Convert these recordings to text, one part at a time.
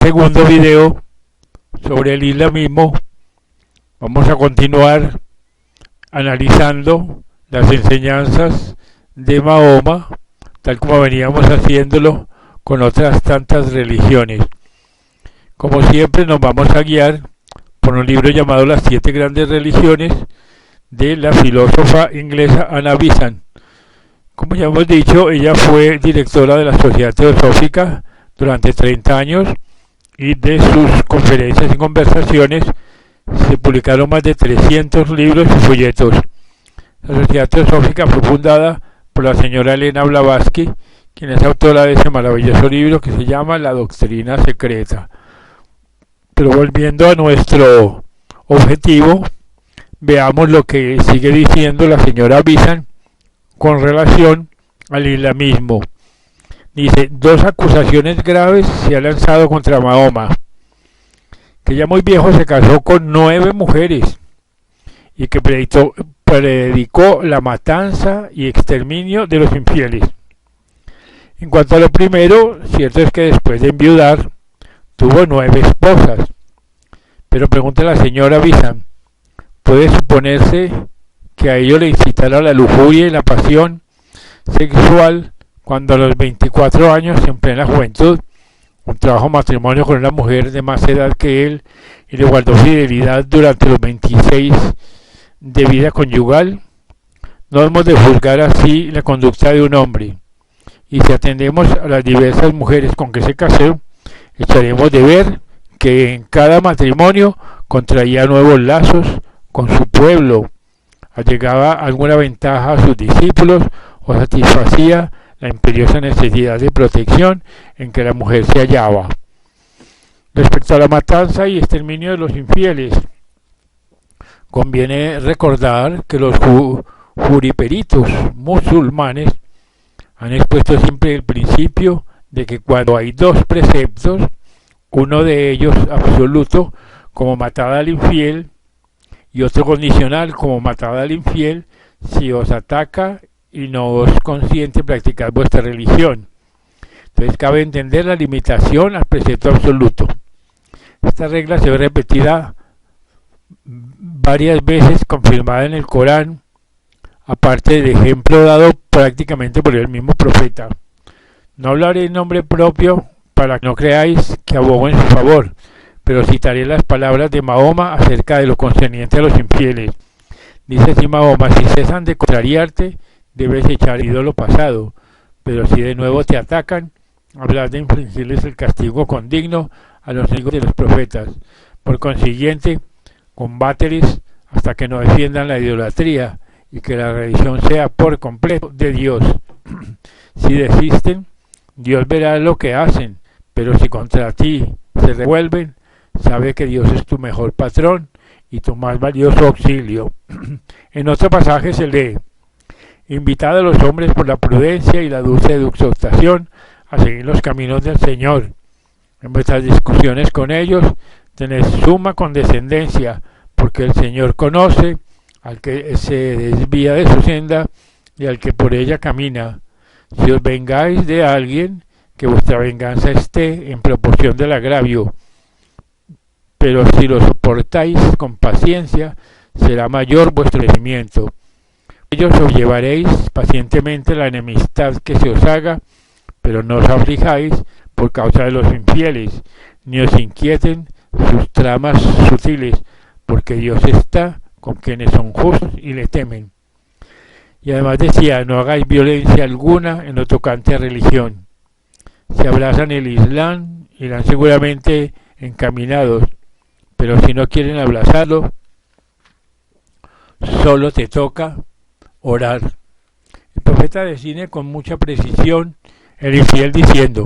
Segundo video sobre el islamismo. Vamos a continuar analizando las enseñanzas de Mahoma, tal como veníamos haciéndolo con otras tantas religiones. Como siempre nos vamos a guiar por un libro llamado Las 7 grandes religiones de la filósofa inglesa Anna Besant. Como ya hemos dicho, ella fue directora de la Sociedad Teosófica durante 30 años y de sus conferencias y conversaciones se publicaron más de 300 libros y folletos. La Sociedad Teosófica fue fundada por la señora Helena Blavatsky, quien es autora de ese maravilloso libro que se llama La Doctrina Secreta. Pero volviendo a nuestro objetivo, veamos lo que sigue diciendo la señora Besant con relación al islamismo. Dice: 2 acusaciones graves se han lanzado contra Mahoma, que ya muy viejo se casó con 9 mujeres y que predicó la matanza y exterminio de los infieles. En cuanto a lo primero, cierto es que después de enviudar tuvo 9 esposas, pero pregunta la señora Besant: ¿puede suponerse que a ello le incitara la lujuria y la pasión sexual cuando a los 24 años, en plena juventud, contrajo matrimonio con una mujer de más edad que él y le guardó fidelidad durante los 26 de vida conyugal? No hemos de juzgar así la conducta de un hombre, y si atendemos a las diversas mujeres con que se casó, echaremos de ver que en cada matrimonio contraía nuevos lazos con su pueblo, allegaba alguna ventaja a sus discípulos o satisfacía la imperiosa necesidad de protección en que la mujer se hallaba. Respecto a la matanza y exterminio de los infieles, conviene recordar que los juriperitos musulmanes han expuesto siempre el principio de que cuando hay 2 preceptos, uno de ellos absoluto como matada al infiel y otro condicional como matada al infiel si os ataca y no os consiente practicar vuestra religión. Entonces cabe entender la limitación al precepto absoluto. Esta regla se ve repetida varias veces, confirmada en el Corán, aparte del ejemplo dado prácticamente por el mismo profeta. No hablaré en nombre propio para que no creáis que abogo en su favor, pero citaré las palabras de Mahoma acerca de lo concerniente a los infieles. Dice así Mahoma: si cesan de contrariarte, debes echar ídolo pasado, pero si de nuevo te atacan, habrás de infligirles el castigo condigno a los hijos de los profetas. Por consiguiente, combáteles hasta que no defiendan la idolatría y que la religión sea por completo de Dios. Si desisten, Dios verá lo que hacen, pero si contra ti se revuelven, sabe que Dios es tu mejor patrón y tu más valioso auxilio. En otro pasaje se lee: invitad a los hombres por la prudencia y la dulce exhortación a seguir los caminos del Señor. En vuestras discusiones con ellos tened suma condescendencia, porque el Señor conoce al que se desvía de su senda y al que por ella camina. Si os vengáis de alguien, que vuestra venganza esté en proporción del agravio, pero si lo soportáis con paciencia, será mayor vuestro crecimiento. Ellos os llevaréis pacientemente la enemistad que se os haga, pero no os aflijáis por causa de los infieles, ni os inquieten sus tramas sutiles, porque Dios está con quienes son justos y le temen. Y además decía: no hagáis violencia alguna en lo tocante a religión. Si abrazan el Islam, irán seguramente encaminados, pero si no quieren abrazarlo, solo te toca orar. El profeta define con mucha precisión el infiel diciendo: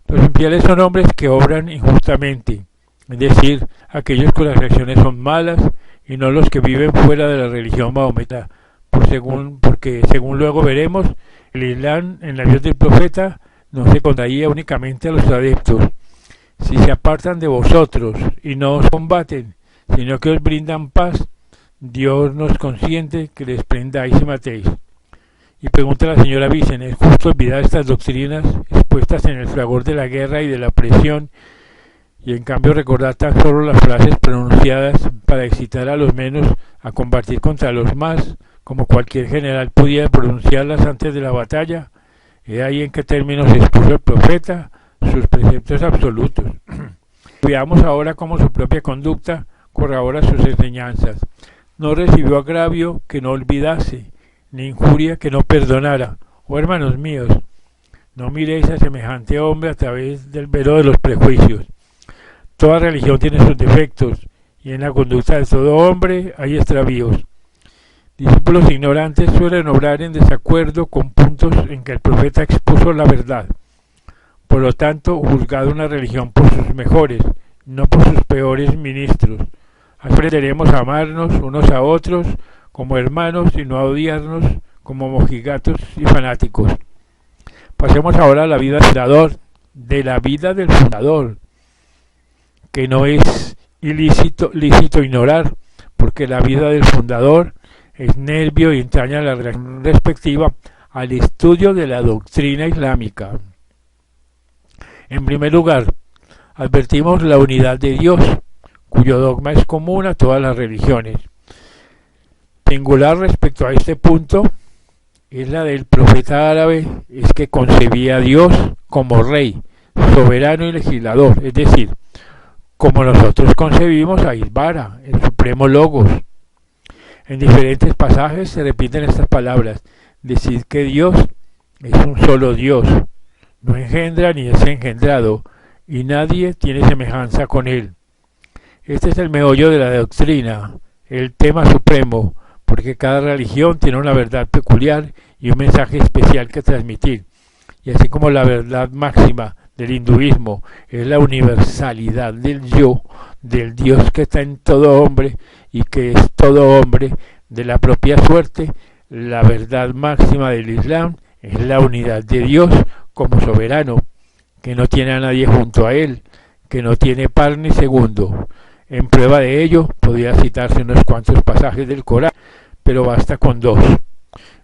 los infieles son hombres que obran injustamente, es decir, aquellos cuyas acciones son malas, y no los que viven fuera de la religión mahometana, porque según luego veremos, el Islam en la vida del profeta no se contraía únicamente a los adeptos. Si se apartan de vosotros y no os combaten, sino que os brindan paz, Dios nos consiente que les prendáis y matéis. Y pregunta la señora Besant: ¿es justo olvidar estas doctrinas expuestas en el fragor de la guerra y de la presión y en cambio recordar tan solo las frases pronunciadas para excitar a los menos a combatir contra los más, como cualquier general pudiera pronunciarlas antes de la batalla. He ahí en qué términos expuso el profeta sus preceptos absolutos. Veamos ahora cómo su propia conducta corrobora sus enseñanzas. No recibió agravio que no olvidase, ni injuria que no perdonara. Oh hermanos míos, no miréis a semejante hombre a través del velo de los prejuicios. Toda religión tiene sus defectos, y en la conducta de todo hombre hay extravíos. Discípulos ignorantes suelen obrar en desacuerdo con puntos en que el profeta expuso la verdad. Por lo tanto, juzgad una religión por sus mejores, no por sus peores ministros. Aprenderemos a amarnos unos a otros como hermanos y no a odiarnos como mojigatos y fanáticos. Pasemos ahora a la vida del fundador, que no es lícito ignorar, porque la vida del fundador es nervio y entraña la relación respectiva al estudio de la doctrina islámica. En primer lugar, advertimos la unidad de Dios, cuyo dogma es común a todas las religiones. Singular respecto a este punto es la del profeta árabe, es que concebía a Dios como rey, soberano y legislador, es decir, como nosotros concebimos a Isvara, el supremo Logos. En diferentes pasajes se repiten estas palabras: decid que Dios es un solo Dios, no engendra ni es engendrado, y nadie tiene semejanza con él. Este es el meollo de la doctrina, el tema supremo, porque cada religión tiene una verdad peculiar y un mensaje especial que transmitir, y así como la verdad máxima del hinduismo es la universalidad del yo, del Dios que está en todo hombre y que es todo hombre de la propia suerte, la verdad máxima del Islam es la unidad de Dios como soberano, que no tiene a nadie junto a él, que no tiene par ni segundo. En prueba de ello podría citarse unos cuantos pasajes del Corán, pero basta con dos.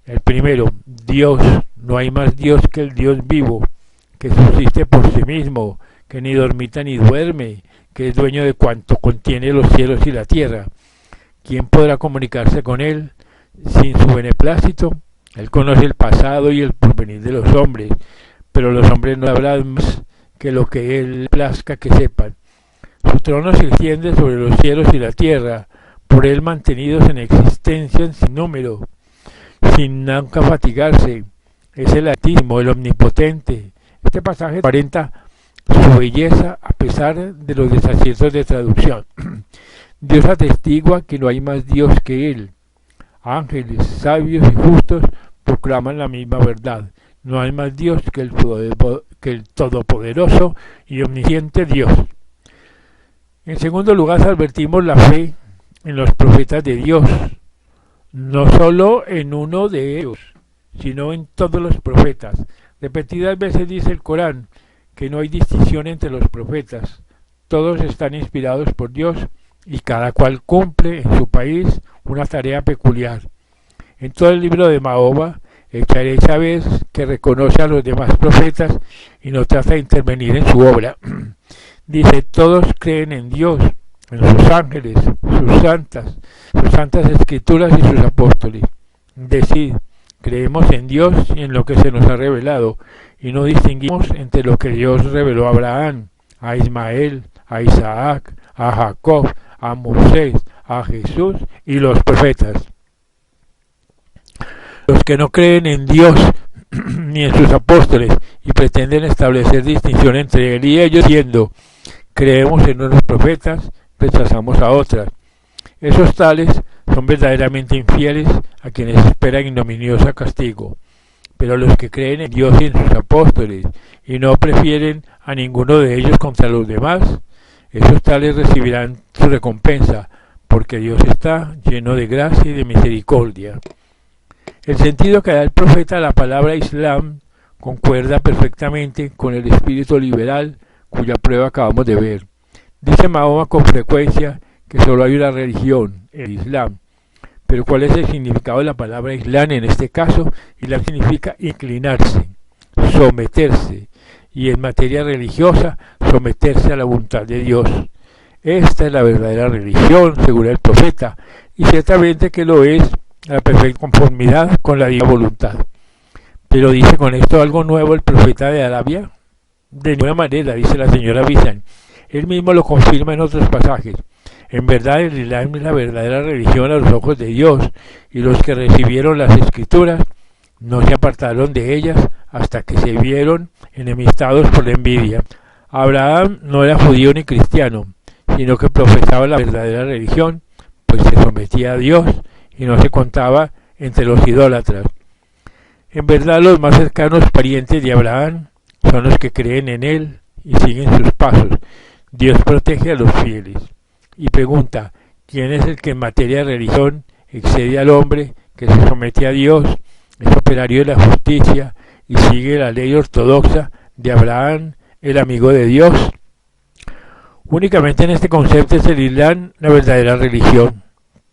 El primero: Dios, no hay más Dios que el Dios vivo, que subsiste por sí mismo, que ni dormita ni duerme, que es dueño de cuanto contiene los cielos y la tierra. ¿Quién podrá comunicarse con él sin su beneplácito? Él conoce el pasado y el porvenir de los hombres, pero los hombres no sabrán más que lo que él plazca que sepan. Su trono se extiende sobre los cielos y la tierra, por él mantenidos en existencia sin número, sin nunca fatigarse. Es el Altísimo, el Omnipotente. Este pasaje aparenta su belleza a pesar de los desaciertos de traducción. Dios atestigua que no hay más Dios que Él. Ángeles, sabios y justos proclaman la misma verdad. No hay más Dios que el todopoderoso y omnisciente Dios. En segundo lugar, advertimos la fe en los profetas de Dios, no solo en uno de ellos, sino en todos los profetas. Repetidas veces dice el Corán que no hay distinción entre los profetas. Todos están inspirados por Dios y cada cual cumple en su país una tarea peculiar. En todo el libro de Mahoma, echaré vez que reconoce a los demás profetas y no trata de intervenir en su obra. Dice: todos creen en Dios, en sus ángeles, sus santas escrituras y sus apóstoles. Decid: creemos en Dios y en lo que se nos ha revelado, y no distinguimos entre lo que Dios reveló a Abraham, a Ismael, a Isaac, a Jacob, a Moisés, a Jesús y los profetas. Los que no creen en Dios ni en sus apóstoles y pretenden establecer distinción entre él y ellos, diciendo: creemos en unos profetas, rechazamos a otras. Esos tales son verdaderamente infieles, a quienes esperan ignominioso castigo. Pero los que creen en Dios y en sus apóstoles y no prefieren a ninguno de ellos contra los demás, esos tales recibirán su recompensa, porque Dios está lleno de gracia y de misericordia. El sentido que da el profeta a la palabra Islam concuerda perfectamente con el espíritu liberal cuya prueba acabamos de ver. Dice Mahoma con frecuencia que solo hay una religión, el Islam. Pero ¿cuál es el significado de la palabra Islam en este caso? Islam significa inclinarse, someterse, y en materia religiosa someterse a la voluntad de Dios. Esta es la verdadera religión, según el profeta, y ciertamente que lo es a la perfecta conformidad con la divina voluntad. Pero dice con esto algo nuevo el profeta de Arabia. De ninguna manera, dice la señora Bizan. Él mismo lo confirma en otros pasajes. En verdad, el Islam es la verdadera religión a los ojos de Dios, y los que recibieron las escrituras no se apartaron de ellas hasta que se vieron enemistados por la envidia. Abraham no era judío ni cristiano, sino que profesaba la verdadera religión, pues se sometía a Dios y no se contaba entre los idólatras. En verdad, los más cercanos parientes de Abraham son los que creen en él y siguen sus pasos. Dios protege a los fieles. Y pregunta, ¿quién es el que en materia de religión excede al hombre que se somete a Dios, es operario de la justicia y sigue la ley ortodoxa de Abraham, el amigo de Dios? Únicamente en este concepto es el Islam la verdadera religión.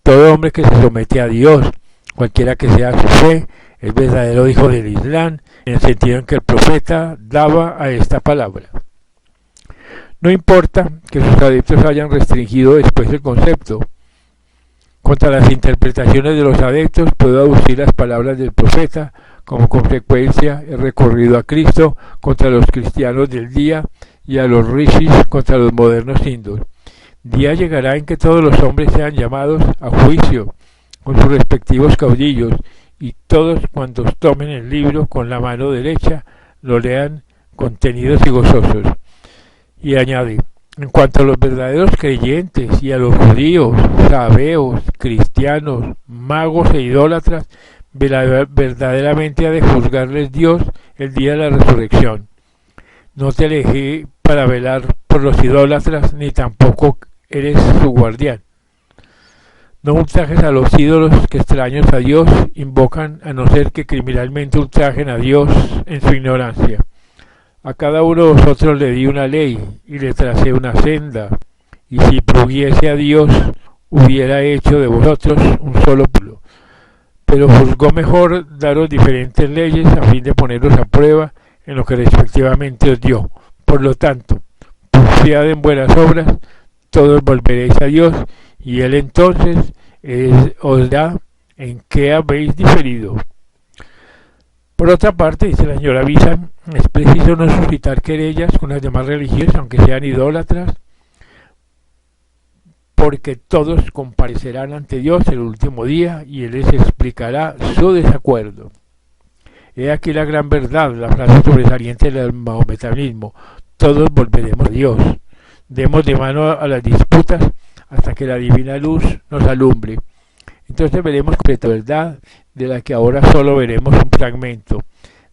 Todo hombre que se somete a Dios, cualquiera que sea su fe, es verdadero hijo del Islam, en el sentido en que el profeta daba a esta palabra. No importa que sus adeptos hayan restringido después el concepto. Contra las interpretaciones de los adeptos puedo aducir las palabras del profeta como consecuencia el recorrido a Cristo contra los cristianos del día y a los rishis contra los modernos hindúes. Día llegará en que todos los hombres sean llamados a juicio con sus respectivos caudillos, y todos cuantos tomen el libro con la mano derecha lo lean contenidos y gozosos. Y añade, en cuanto a los verdaderos creyentes y a los judíos, sabeos, cristianos, magos e idólatras, verdaderamente ha de juzgarles Dios el día de la resurrección. No te elegí para velar por los idólatras, ni tampoco eres su guardián. No ultrajes a los ídolos que extraños a Dios invocan, a no ser que criminalmente ultrajen a Dios en su ignorancia. A cada uno de vosotros le di una ley y le tracé una senda, y si pluguiese a Dios, hubiera hecho de vosotros un solo pueblo. Pero juzgó mejor daros diferentes leyes a fin de poneros a prueba en lo que respectivamente os dio. Por lo tanto, confiad en buenas obras, todos volveréis a Dios, y Él entonces os da en qué habéis diferido. Por otra parte, dice la señora Bizan, es preciso no suscitar querellas con las demás religiones, aunque sean idólatras, porque todos comparecerán ante Dios el último día y Él les explicará su desacuerdo. He aquí la gran verdad, la frase sobresaliente del mahometanismo: todos volveremos a Dios. Demos de mano a las disputas hasta que la divina luz nos alumbre. Entonces veremos completa verdad, de la que ahora solo veremos un fragmento.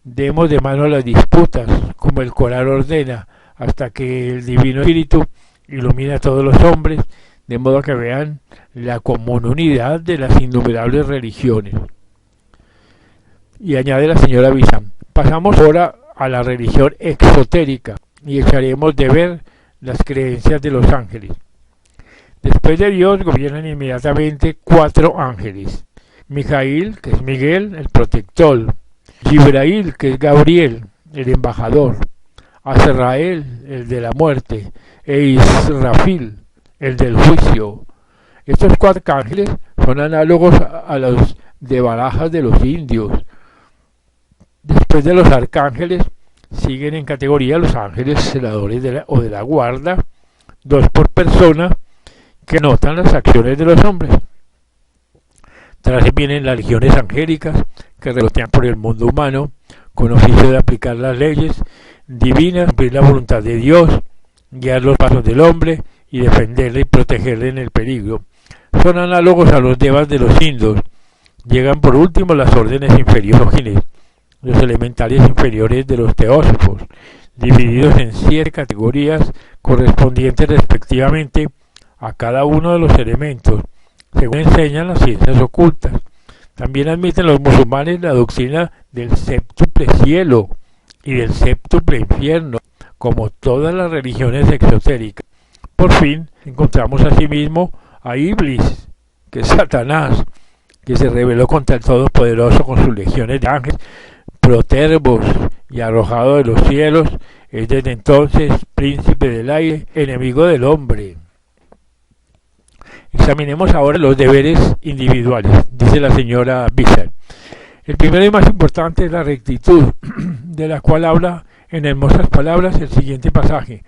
Demos de mano a las disputas, como el Corán ordena, hasta que el Divino Espíritu ilumine a todos los hombres, de modo que vean la común unidad de las innumerables religiones. Y añade la señora Bizan, pasamos ahora a la religión exotérica y echaremos de ver las creencias de los ángeles. Después de Dios gobiernan inmediatamente 4 ángeles: Mijaíl, que es Miguel, el protector; Jibraíl, que es Gabriel, el embajador; Azrael, el de la muerte; e Israfil, el del juicio. Estos 4 ángeles son análogos a los de barajas de los indios. Después de los arcángeles siguen en categoría los ángeles celadores de la guarda, 2 por persona, que notan las acciones de los hombres. Tras vienen las legiones angélicas, que revolotean por el mundo humano, con oficio de aplicar las leyes divinas, cumplir la voluntad de Dios, guiar los pasos del hombre y defenderle y protegerle en el peligro. Son análogos a los devas de los hindúes. Llegan por último las órdenes inferiores, los elementales inferiores de los teósofos, divididos en 7 categorías correspondientes respectivamente a cada uno de los elementos, según enseñan las ciencias ocultas. También admiten los musulmanes la doctrina del séptuple cielo y del séptuple infierno, como todas las religiones exotéricas. Por fin encontramos asimismo a Iblis, que es Satanás, que se rebeló contra el Todopoderoso con sus legiones de ángeles, protervos y arrojado de los cielos, es desde entonces príncipe del aire, enemigo del hombre. Examinemos ahora los deberes individuales, dice la señora Bissell. El primero y más importante es la rectitud, de la cual habla en hermosas palabras el siguiente pasaje.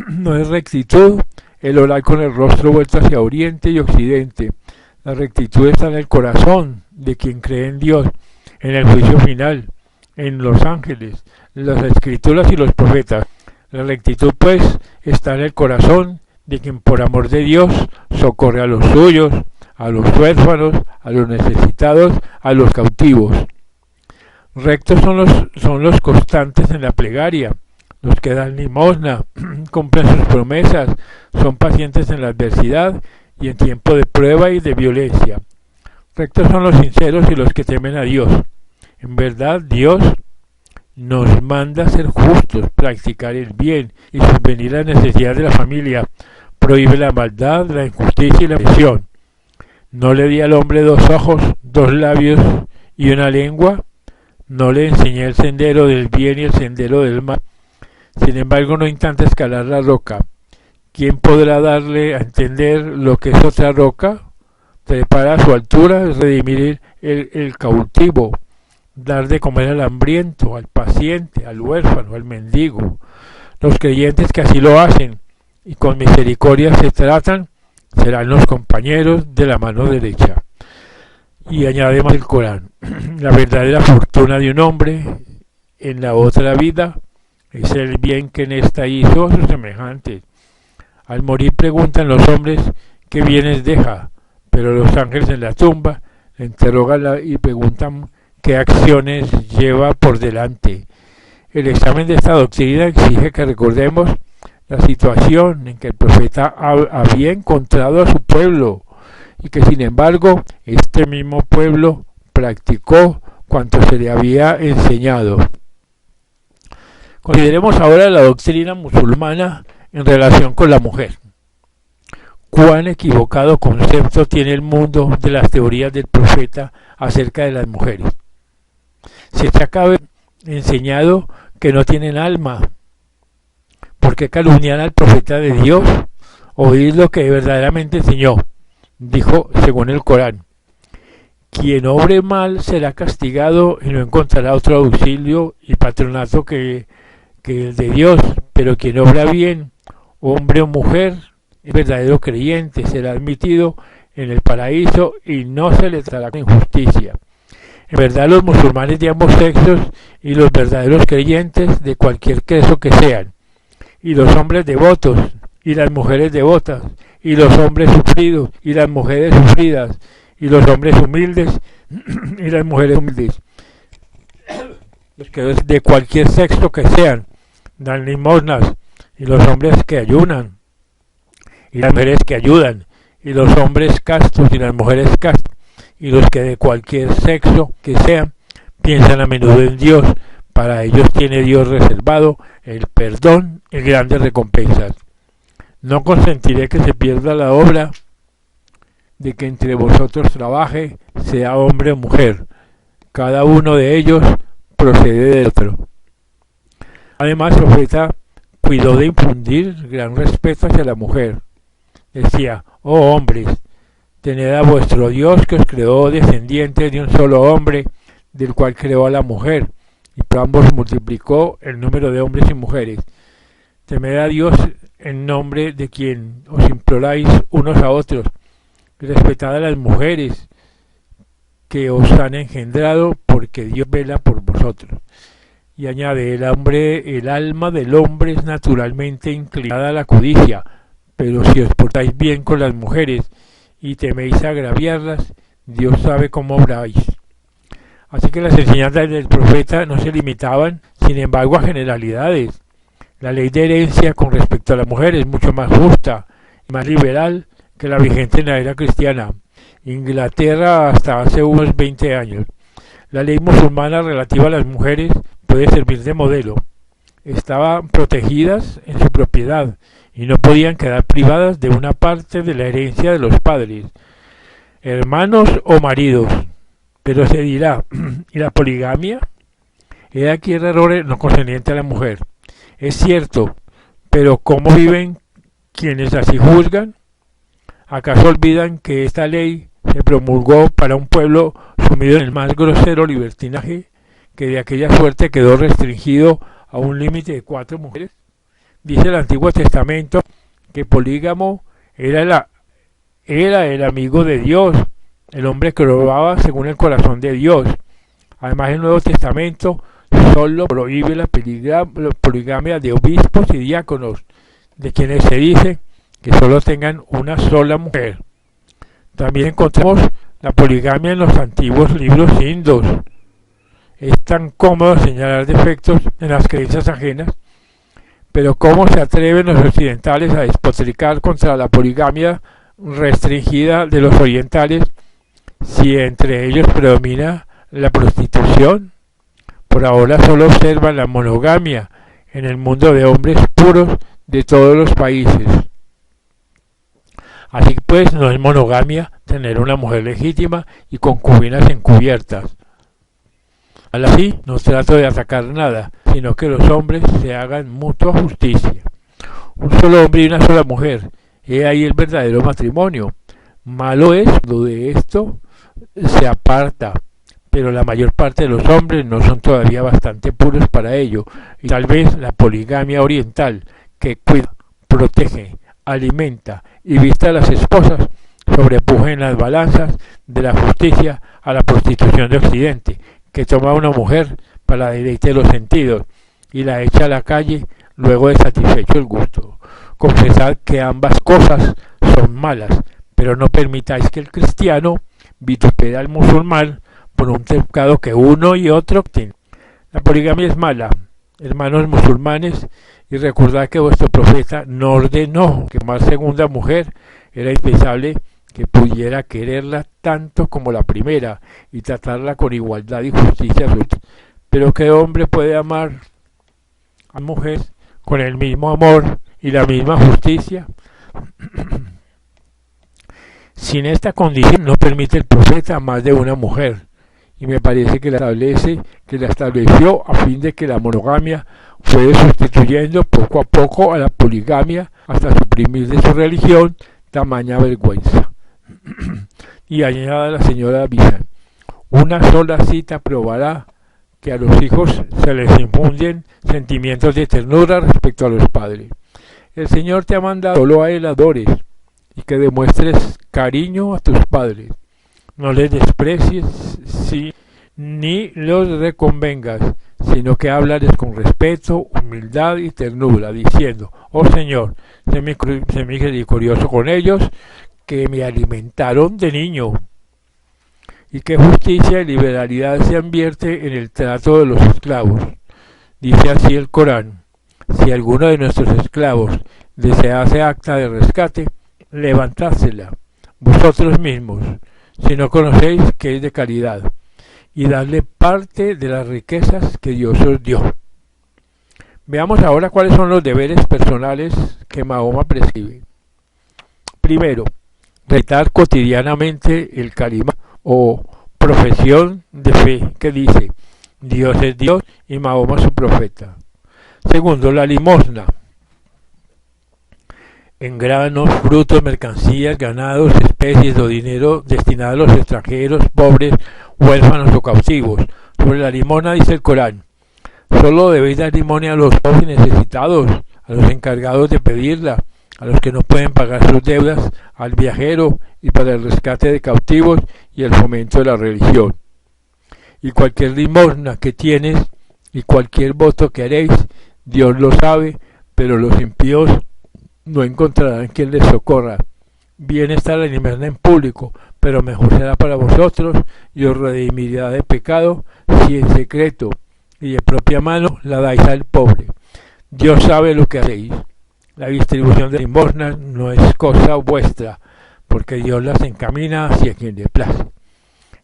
No es rectitud el orar con el rostro vuelto hacia oriente y occidente. La rectitud está en el corazón de quien cree en Dios, en el juicio final, en los ángeles, las escrituras y los profetas. La rectitud, pues, está en el corazón de quien por amor de Dios socorre a los suyos, a los huérfanos, a los necesitados, a los cautivos. Rectos son los constantes en la plegaria, los que dan limosna, cumplen sus promesas, son pacientes en la adversidad y en tiempo de prueba y de violencia. Rectos son los sinceros y los que temen a Dios. En verdad, Dios nos manda a ser justos, practicar el bien y subvenir las necesidades de la familia. Prohíbe la maldad, la injusticia y la opresión. ¿No le di al hombre 2 ojos, 2 labios y una lengua? ¿No le enseñé el sendero del bien y el sendero del mal? Sin embargo, no intenta escalar la roca. ¿Quién podrá darle a entender lo que es otra roca? Trepar a su altura es redimir el cautivo, dar de comer al hambriento, al paciente, al huérfano, al mendigo. Los creyentes que así lo hacen y con misericordia se tratan, serán los compañeros de la mano derecha. Y añadimos el Corán. La verdadera fortuna de un hombre en la otra vida es el bien que en esta hizo a sus semejantes. Al morir preguntan los hombres qué bienes deja, pero los ángeles en la tumba le interrogan y preguntan qué acciones lleva por delante. El examen de esta doctrina exige que recordemos la situación en que el profeta había encontrado a su pueblo y que sin embargo este mismo pueblo practicó cuanto se le había enseñado. Consideremos ahora la doctrina musulmana en relación con la mujer. ¿Cuán equivocado concepto tiene el mundo de las teorías del profeta acerca de las mujeres? Se te acaba enseñado que no tienen alma. ¿Por qué calumniar al profeta de Dios? Oíd lo que verdaderamente enseñó. Dijo, según el Corán, quien obre mal será castigado y no encontrará otro auxilio y patronato que el de Dios, pero quien obra bien, hombre o mujer, es verdadero creyente, será admitido en el paraíso y no se le tratará con injusticia. En verdad, los musulmanes de ambos sexos y los verdaderos creyentes de cualquier credo que sean, y los hombres devotos y las mujeres devotas, y los hombres sufridos y las mujeres sufridas, y los hombres humildes y las mujeres humildes, los que de cualquier sexo que sean, dan limosnas, y los hombres que ayunan, y las mujeres que ayudan, y los hombres castos y las mujeres castas, y los que de cualquier sexo que sean, piensan a menudo en Dios. Para ellos tiene Dios reservado el perdón y grandes recompensas. No consentiré que se pierda la obra de que entre vosotros trabaje, sea hombre o mujer. Cada uno de ellos procede del otro. Además, el profeta cuidó de infundir gran respeto hacia la mujer. Decía, oh hombres, tened a vuestro Dios que os creó descendientes de un solo hombre, del cual creó a la mujer, y por ambos multiplicó el número de hombres y mujeres. Temed a Dios en nombre de quien os imploráis unos a otros. Respetad a las mujeres que os han engendrado, porque Dios vela por vosotros. Y añade, el alma del hombre es naturalmente inclinada a la codicia, pero si os portáis bien con las mujeres y teméis agraviarlas, Dios sabe cómo obráis. Así que las enseñanzas del profeta no se limitaban, sin embargo, a generalidades. La ley de herencia con respecto a la mujer es mucho más justa y más liberal que la vigente en la era cristiana. Inglaterra hasta hace unos 20 años. La ley musulmana relativa a las mujeres puede servir de modelo. Estaban protegidas en su propiedad y no podían quedar privadas de una parte de la herencia de los padres, hermanos o maridos. Pero se dirá, ¿y la poligamia? He aquí el error no concerniente a la mujer. Es cierto, pero ¿cómo viven quienes así juzgan? ¿Acaso olvidan que esta ley se promulgó para un pueblo sumido en el más grosero libertinaje, que de aquella suerte quedó restringido a un límite de 4 mujeres? Dice el Antiguo Testamento que Polígamo era el amigo de Dios, el hombre que obraba según el corazón de Dios. Además, el Nuevo Testamento solo prohíbe la poligamia de obispos y diáconos, de quienes se dice que solo tengan una sola mujer. También encontramos la poligamia en los antiguos libros indos. Es tan cómodo señalar defectos en las creencias ajenas, pero ¿cómo se atreven los occidentales a despotricar contra la poligamia restringida de los orientales si entre ellos predomina la prostitución? Por ahora solo observan la monogamia en el mundo de hombres puros de todos los países. Así pues, no es monogamia tener una mujer legítima y concubinas encubiertas. Al así, no trato de atacar nada, sino que los hombres se hagan mutua justicia. Un solo hombre y una sola mujer, he ahí el verdadero matrimonio. Malo es lo de esto se aparta, pero la mayor parte de los hombres no son todavía bastante puros para ello, y tal vez la poligamia oriental, que cuida, protege, alimenta y viste a las esposas, sobrepuja en las balanzas de la justicia a la prostitución de Occidente, que toma a una mujer para deleite de los sentidos y la echa a la calle luego de satisfecho el gusto. Confesad que ambas cosas son malas, pero no permitáis que el cristiano vitupere al musulmán por un pecado que uno y otro tienen. La poligamia es mala, hermanos musulmanes, y recordad que vuestro profeta no ordenó que más segunda mujer. Era impensable que pudiera quererla tanto como la primera y tratarla con igualdad y justicia. Pero ¿qué hombre puede amar a mujer con el mismo amor y la misma justicia? Sin esta condición no permite el profeta más de una mujer, y me parece que la estableció a fin de que la monogamia fue sustituyendo poco a poco a la poligamia hasta suprimir de su religión tamaña vergüenza. Y añada la señora Villan, una sola cita probará que a los hijos se les infunden sentimientos de ternura respecto a los padres. El Señor te ha mandado solo a él adores y que demuestres cariño a tus padres. No les desprecies ni los reconvengas, sino que háblales con respeto, humildad y ternura, diciendo, oh Señor, sé misericordioso con ellos, que me alimentaron de niño. Y que justicia y liberalidad se advierte en el trato de los esclavos. Dice así el Corán, si alguno de nuestros esclavos desease acta de rescate, levantádsela vosotros mismos, si no conocéis que es de caridad, y dadle parte de las riquezas que Dios os dio. Veamos ahora cuáles son los deberes personales que Mahoma prescribe. Primero, recitar cotidianamente el Kalima o profesión de fe que dice, Dios es Dios y Mahoma su profeta. Segundo, la limosna, en granos, frutos, mercancías, ganados, especies o dinero destinado a los extranjeros, pobres, huérfanos o cautivos. Sobre la limosna dice el Corán, solo debéis dar limosna a los pobres y necesitados, a los encargados de pedirla, a los que no pueden pagar sus deudas, al viajero y para el rescate de cautivos y el fomento de la religión. Y cualquier limosna que tienes y cualquier voto que haréis, Dios lo sabe, pero los impíos no encontrarán quien les socorra. Bien está la limosna en público, pero mejor será para vosotros y os redimirá de pecado si en secreto y de propia mano la dais al pobre. Dios sabe lo que hacéis. La distribución de limosnas no es cosa vuestra, porque Dios las encamina hacia quien le place.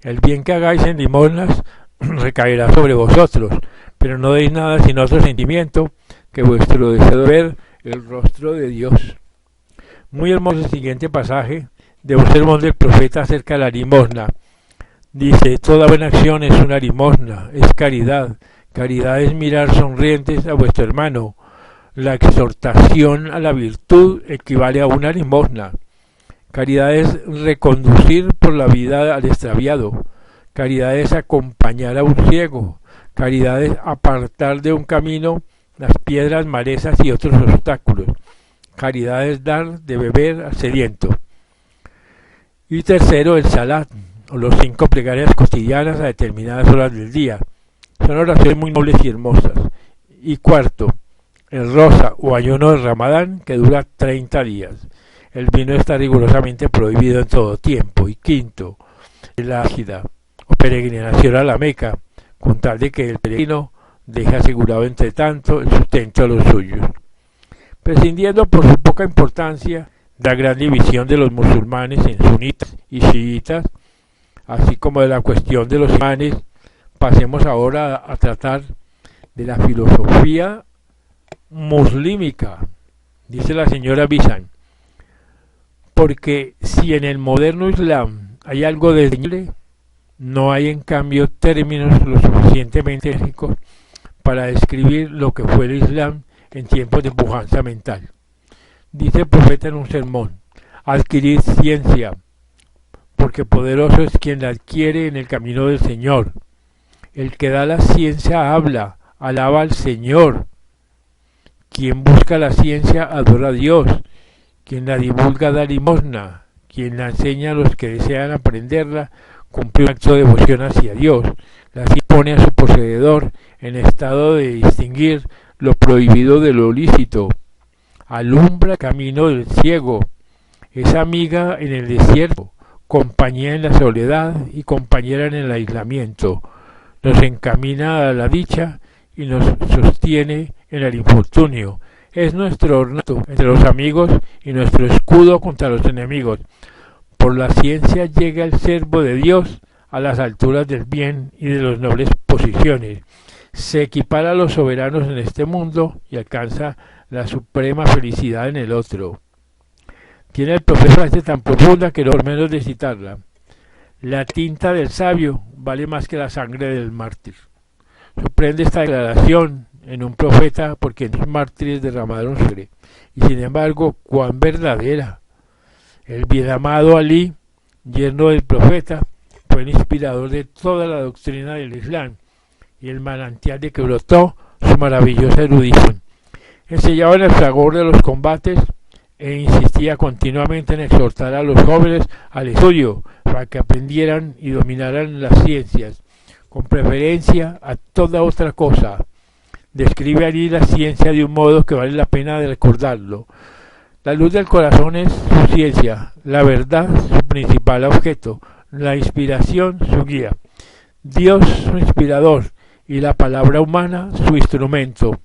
El bien que hagáis en limosnas recaerá sobre vosotros, pero no deis nada sin otro sentimiento que vuestro deseo de ver el rostro de Dios. Muy hermoso el siguiente pasaje de un sermón del profeta acerca de la limosna. Dice, toda buena acción es una limosna, es caridad, Caridad es mirar sonrientes a vuestro hermano. La exhortación a la virtud equivale a una limosna. Caridad es reconducir por la vida al extraviado. Caridad es acompañar a un ciego. Caridad es apartar de un camino las piedras, malezas y otros obstáculos. Caridad es dar de beber al sediento. Y tercero, el salat, o los 5 plegarias cotidianas a determinadas horas del día. Son oraciones muy nobles y hermosas. Y cuarto, el rosa o ayuno del Ramadán, que dura 30 días. El vino está rigurosamente prohibido en todo tiempo. Y quinto, el ágida o peregrinación a la Meca, con tal de que el peregrino deje asegurado entre tanto el sustento a los suyos. Prescindiendo por su poca importancia de la gran división de los musulmanes en sunitas y chiitas, así como de la cuestión de los imanes, pasemos ahora a tratar de la filosofía muslímica, dice la señora Bizan, porque si en el moderno Islam hay algo desdeñable, no hay en cambio términos lo suficientemente enérgicos para describir lo que fue el Islam en tiempos de pujanza mental. Dice el profeta en un sermón: adquirid ciencia, porque poderoso es quien la adquiere en el camino del Señor. El que da la ciencia habla, alaba al Señor. Quien busca la ciencia adora a Dios. Quien la divulga da limosna. Quien la enseña a los que desean aprenderla cumple un acto de devoción hacia Dios. La pone a su poseedor en estado de distinguir lo prohibido de lo lícito. Alumbra el camino del ciego. Es amiga en el desierto, compañía en la soledad y compañera en el aislamiento. Nos encamina a la dicha y nos sostiene en el infortunio. Es nuestro ornato entre los amigos y nuestro escudo contra los enemigos. Por la ciencia llega el siervo de Dios a las alturas del bien y de las nobles posiciones. Se equipara a los soberanos en este mundo y alcanza la suprema felicidad en el otro. Tiene el profeta frase tan profunda que no por menos de citarla. La tinta del sabio vale más que la sangre del mártir. Sorprende esta declaración en un profeta porque los mártires derramaron sangre, y sin embargo, cuán verdadera. El bien amado Alí, yerno del profeta, fue el inspirador de toda la doctrina del Islam y el manantial de que brotó su maravillosa erudición. Enseñaba en el fragor de los combates e insistía continuamente en exhortar a los jóvenes al estudio para que aprendieran y dominaran las ciencias, con preferencia a toda otra cosa. Describe allí la ciencia de un modo que vale la pena de recordarlo. La luz del corazón es su ciencia, la verdad su principal objeto, la inspiración su guía, Dios su inspirador y la palabra humana su instrumento.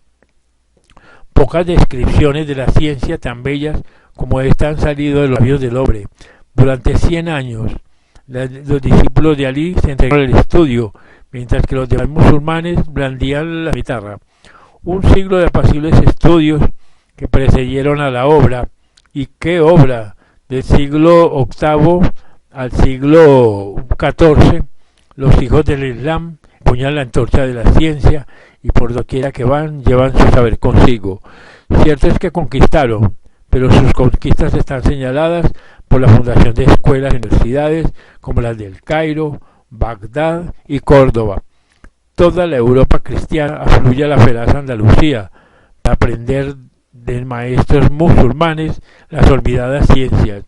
Pocas descripciones de la ciencia tan bellas como esta han salido de los labios del hombre. Durante 100 años, los discípulos de Alí se entregaron al estudio, mientras que los demás musulmanes blandían la guitarra. Un siglo de apacibles estudios que precedieron a la obra, y qué obra, del siglo VIII al siglo XIV, los hijos del Islam empuñan la antorcha de la ciencia y por doquiera que van llevan su saber consigo. Cierto es que conquistaron, pero sus conquistas están señaladas por la fundación de escuelas y universidades como las del Cairo, Bagdad y Córdoba. Toda la Europa cristiana afluye a la feraz Andalucía para aprender de maestros musulmanes las olvidadas ciencias.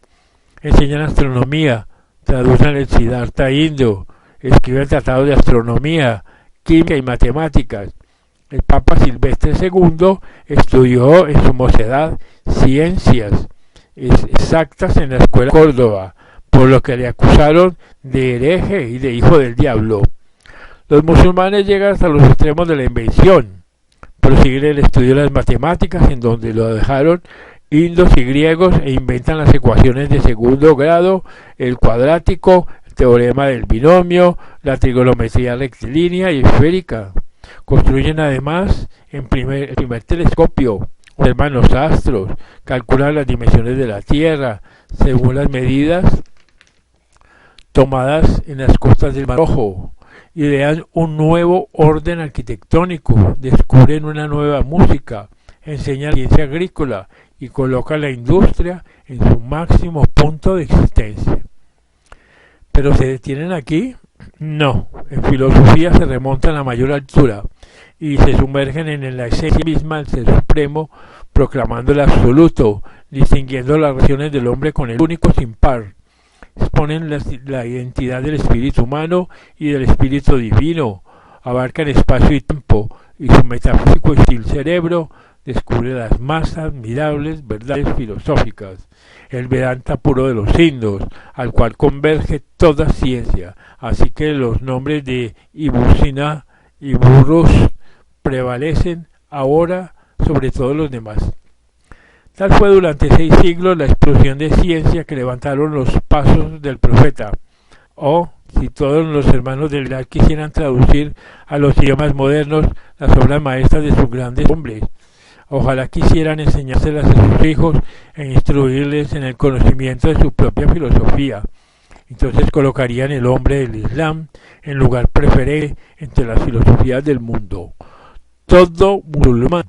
Enseñan astronomía, traducen el Siddhartha indo, escriben tratados de astronomía, química y matemáticas. El Papa Silvestre II estudió en su mocedad ciencias exactas en la escuela de Córdoba, por lo que le acusaron de hereje y de hijo del diablo. Los musulmanes llegan hasta los extremos de la invención, prosiguen el estudio de las matemáticas, en donde lo dejaron indos y griegos, e inventan las ecuaciones de segundo grado, el cuadrático, el teorema del binomio, la trigonometría rectilínea y esférica. Construyen además el primer telescopio, observan los astros, calculan las dimensiones de la Tierra según las medidas tomadas en las costas del Mar Rojo. idean un nuevo orden arquitectónico, descubren una nueva música, enseñan la ciencia agrícola y colocan la industria en su máximo punto de existencia. ¿Pero se detienen aquí? No, en filosofía se remontan a mayor altura y se sumergen en la esencia misma del Ser Supremo, proclamando el absoluto, distinguiendo las relaciones del hombre con el único sin par. Exponen la identidad del espíritu humano y del espíritu divino, abarcan espacio y tiempo, y su metafísico estilo cerebro descubre las más admirables verdades filosóficas, el Vedanta puro de los hindúes, al cual converge toda ciencia, así que los nombres de Ibusina y Burrus prevalecen ahora sobre todos los demás. Tal fue durante 6 siglos la explosión de ciencia que levantaron los pasos del profeta. Si todos los hermanos del Irak quisieran traducir a los idiomas modernos las obras maestras de sus grandes hombres, ojalá quisieran enseñárselas a sus hijos e instruirles en el conocimiento de su propia filosofía. Entonces colocarían el hombre del Islam en lugar preferente entre las filosofías del mundo. Todo musulmán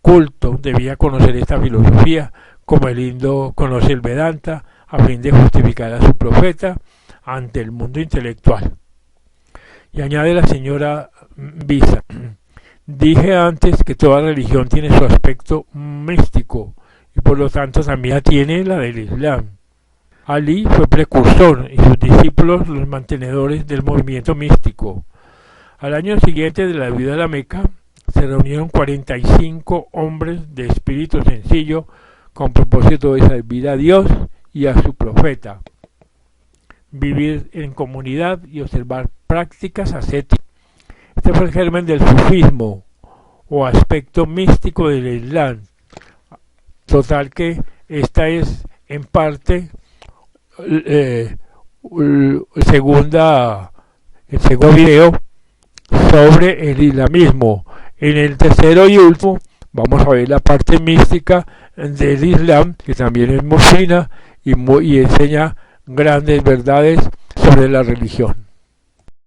culto debía conocer esta filosofía, como el hindú conoce el Vedanta, a fin de justificar a su profeta ante el mundo intelectual. Y añade la señora Visa: dije antes que toda religión tiene su aspecto místico, y por lo tanto también la tiene la del Islam. Ali fue precursor y sus discípulos los mantenedores del movimiento místico. Al año siguiente de la vida de la Meca, se reunieron 45 hombres de espíritu sencillo con propósito de servir a Dios y a su profeta, vivir en comunidad y observar prácticas ascéticas. Este fue el germen del sufismo o aspecto místico del Islam. Total que esta es en parte el segundo video sobre el islamismo. En el tercero y último vamos a ver la parte mística del Islam, que también es musulmana y enseña grandes verdades sobre la religión.